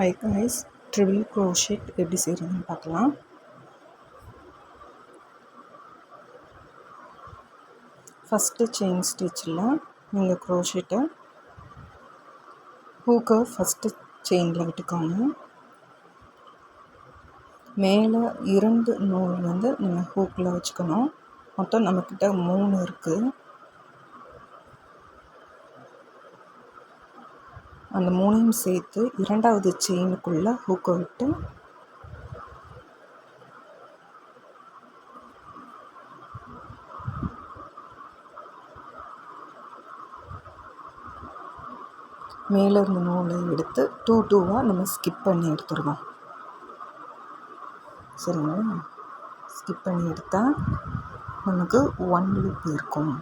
Hi guys, triple crochet எப்படி செய்கிறதுன்னு பார்க்கலாம். ஃபஸ்ட்டு செயின் ஸ்டிச்சில் நீங்கள் க்ரோஷெட்டை ஹூக்கை ஃபஸ்ட்டு செயினில் விட்டுக்கோங்க. மேலே 2 நூல் நீங்கள் ஹூக்கில் வச்சுக்கணும். மொத்தம் நம்மக்கிட்ட 3 இருக்குது. அந்த 3ஐயும் சேர்த்து 2வது செயினுக்குள்ளே ஹூக்கை விட்டு மேலே இருந்த நூலை எடுத்து 2 நம்ம ஸ்கிப் பண்ணி எடுத்துருவோம். சரிங்களா? ஸ்கிப் பண்ணி எடுத்தால் நமக்கு 1 லூப் இருக்கும்.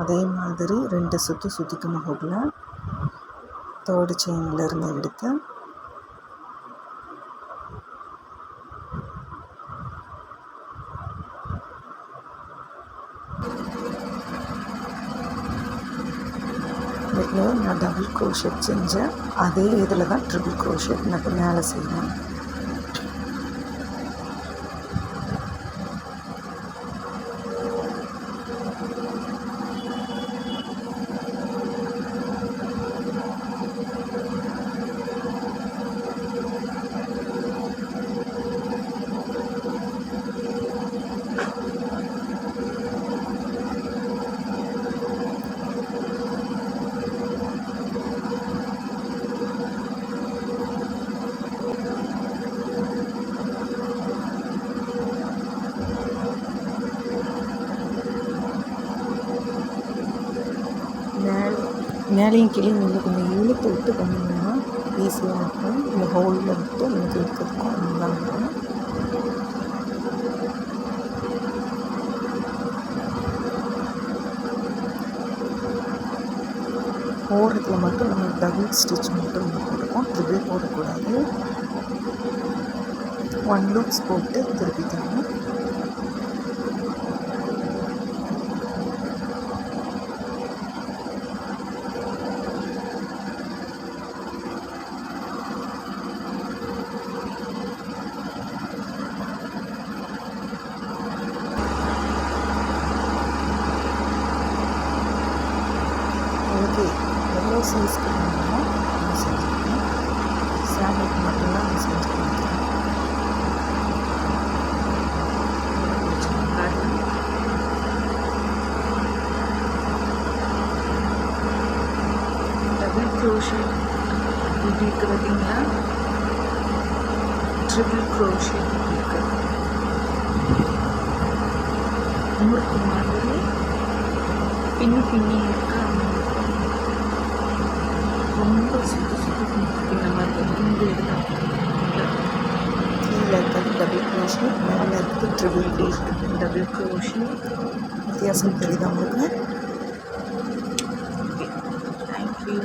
அதே மாதிரி 2 சுற்று சுற்றிக்கணும். ஹூக்கில் 3rd செயினில் இருந்து எடுத்து நான் டபுள் க்ரோஷெட் செஞ்சேன். அதே இதில் தான் ட்ரிபிள் க்ரோஷெட் எனக்கு மேலே செய்யணும். மேலேயும் கீழே நீங்கள் கொஞ்சம் இழுத்து விட்டு பண்ணிங்கன்னா ஈஸியாக இருக்கும். இந்த ஹோலில் விட்டு நீங்கள் எடுக்கிறதுக்கும் நல்லா இருக்கும். ஓரத்தில் மட்டும் நம்ம டபுள் ஸ்டிச் மட்டும் போட்டுருக்கோம். ட்ரிபிள் போடக்கூடாது. 1 லூப்ஸ் போட்டு திருப்பி தரணும். எவ்வளோ சைஸ்க்கு வேணுமோ நான் செஞ்சுருக்கேன். சாம்பிளுக்கு மட்டும்தான் நான் செஞ்சு கொடுக்குறேன். டபுள் க்ரோஷெட் இப்படி இருக்கிறதுங்களா, ட்ரிபிள் க்ரோஷெட் இருக்கு. முறுக்கு மாதிரி பின்னி இருக்கா, ரொம்ப சுற்றி இந்த மாதிரி இங்கே எடுத்தால் கீழே இருக்கிறது டபுள் க்ரோஷெட், மேலே இருக்குது ட்ரிபிள் க்ரோஷெட். டபுள் க்ரோஷெட் வித்தியாசம் தெரியுதா உங்களுக்கு? தேங்க்யூ.